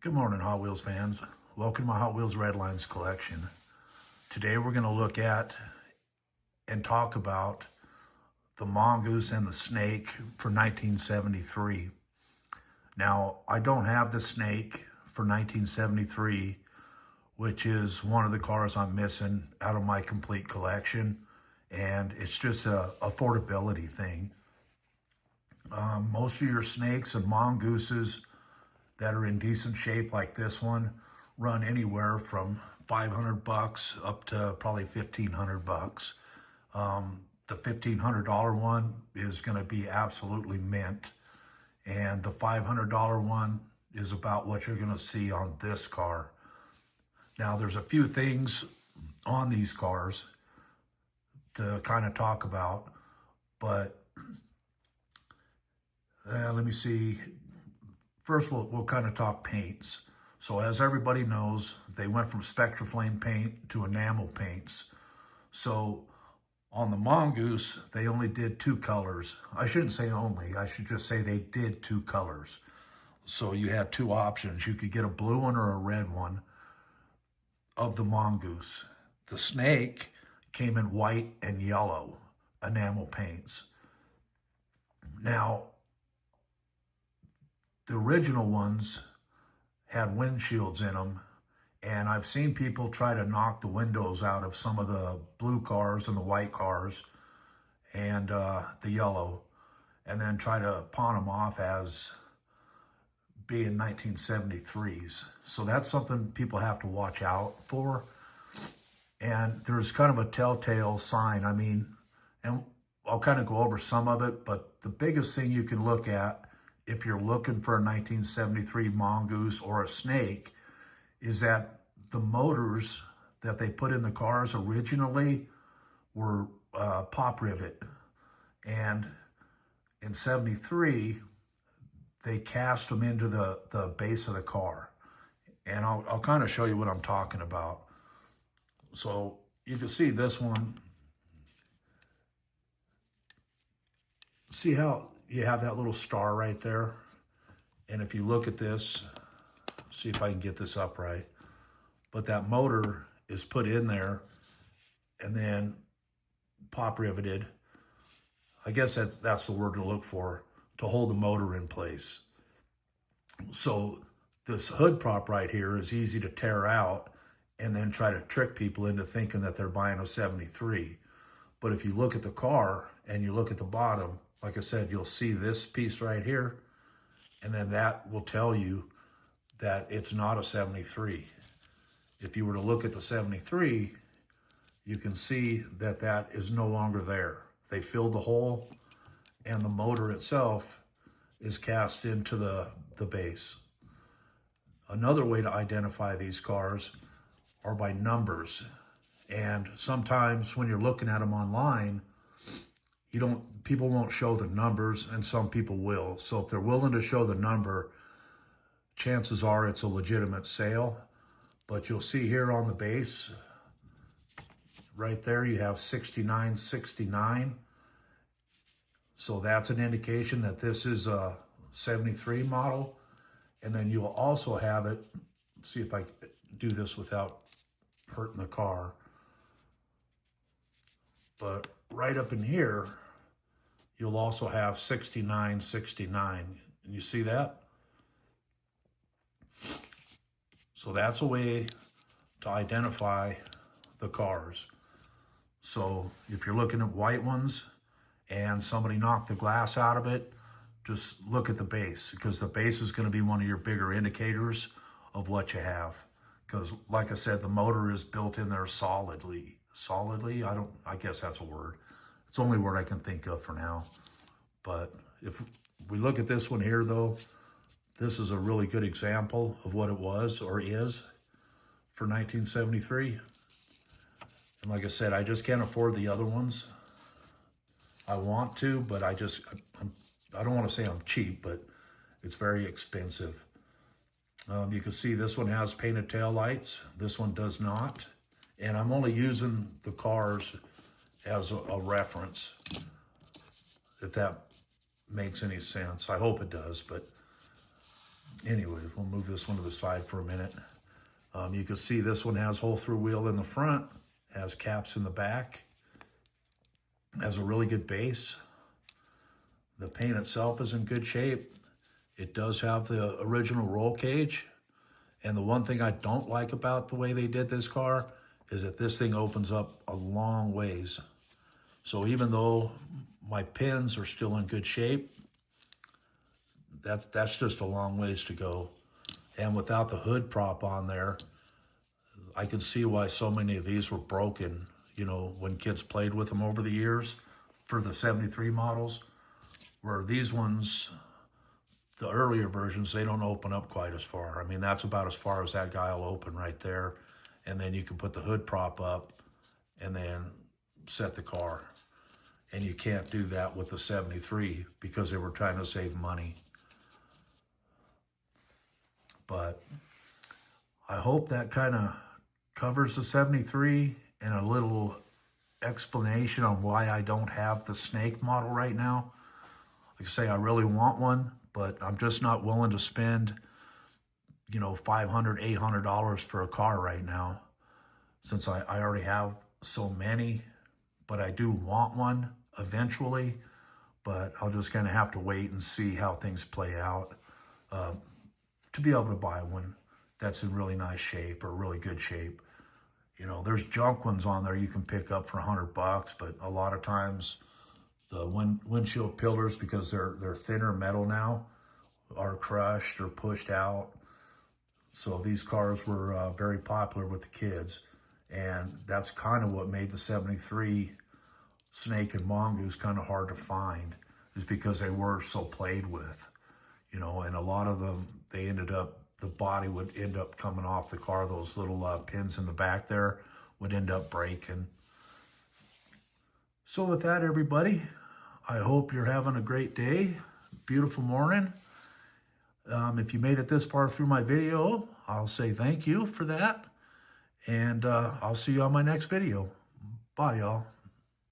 Good morning, Hot Wheels fans. Welcome to my Hot Wheels Redlines collection. Today we're going to look at and talk about the Mongoose and the Snake for 1973. Now, I don't have the Snake for 1973, which is one of the cars I'm missing out of my complete collection, and it's just a affordability thing. Most of your Snakes and Mongooses that are in decent shape like this one run anywhere from 500 bucks up to probably 1,500 bucks. The $1,500 one is going to be absolutely mint, and the $500 one is about what you're going to see on this car. Now, there's a few things on these cars to kind of talk about, but let me see. First, we'll kind of talk paints. So as everybody knows, they went from Spectraflame paint to enamel paints. So on the Mongoose, they only did two colors. I shouldn't say only, I should just say they did two colors. So you had two options. You could get a blue one or a red one of the Mongoose. The Snake came in white and yellow enamel paints. Now, the original ones had windshields in them, and I've seen people try to knock the windows out of some of the blue cars and the white cars and the yellow, and then try to pawn them off as being 1973s. So that's something people have to watch out for. And there's kind of a telltale sign. And I'll kind of go over some of it, but the biggest thing you can look at if you're looking for a 1973 Mongoose or a Snake is that the motors that they put in the cars originally were pop rivet. And in 73, they cast them into the base of the car. And I'll kind of show you what I'm talking about. So you can see this one. See how you have that little star right there? And if you look at this, see if I can get this up right. But that motor is put in there and then pop riveted. I guess that's the word to look for, to hold the motor in place. So this hood prop right here is easy to tear out and then try to trick people into thinking that they're buying a 73. But if you look at the car and you look at the bottom, like I said, you'll see this piece right here, and then that will tell you that it's not a 73. If you were to look at the 73, you can see that that is no longer there. They filled the hole, and the motor itself is cast into the base. Another way to identify these cars are by numbers. And sometimes when you're looking at them online, people won't show the numbers, and some people will. So if they're willing to show the number, chances are it's a legitimate sale. But you'll see here on the base, right there, you have 6969. So that's an indication that this is a 73 model. And then you'll also have it, see if I do this without hurting the car. But right up in here, you'll also have 6969. And you see that? So that's a way to identify the cars. So if you're looking at white ones and somebody knocked the glass out of it, just look at the base, because the base is going to be one of your bigger indicators of what you have. Because like I said, the motor is built in there solidly. Solidly? I guess that's a word. It's the only word I can think of for now. But if we look at this one here, though, this is a really good example of what it was or is for 1973. And like I said, I just can't afford the other ones. I want to, but I don't want to say I'm cheap, but it's very expensive. You can see this one has painted tail lights. This one does not. And I'm only using the cars as a reference, if that makes any sense. I hope it does, but Anyways, we'll move this one to the side for a minute. You can see this one has hole through wheel in the front, has caps in the back, has a really good base. The paint itself is in good shape. It does have the original roll cage. And the one thing I don't like about the way they did this car is that this thing opens up a long ways. So even though my pins are still in good shape, that's just a long ways to go. And without the hood prop on there, I can see why so many of these were broken, you know, when kids played with them over the years for the 73 models, where these ones, the earlier versions, they don't open up quite as far. I mean, that's about as far as that guy will open right there. And then you can put the hood prop up and then set the car. And you can't do that with the 73 because they were trying to save money. But I hope that kind of covers the 73 and a little explanation on why I don't have the snake model right now. Like I say, I really want one, but I'm just not willing to spend, you know, $500, $800 for a car right now, since I already have so many. But I do want one eventually, but I'll just kind of have to wait and see how things play out to be able to buy one that's in really nice shape or really good shape. You know, there's junk ones on there you can pick up for $100, but a lot of times the windshield pillars, because they're thinner metal now, are crushed or pushed out. So these cars were very popular with the kids, and that's kind of what made the 73 Snake and Mongoose kind of hard to find, is because they were so played with, you know. And a lot of them, they ended up, the body would end up coming off the car. Those little pins in the back there would end up breaking. So with that, everybody, I hope you're having a great day. Beautiful morning. If you made it this far through my video, I'll say thank you for that. And I'll see you on my next video. Bye, y'all.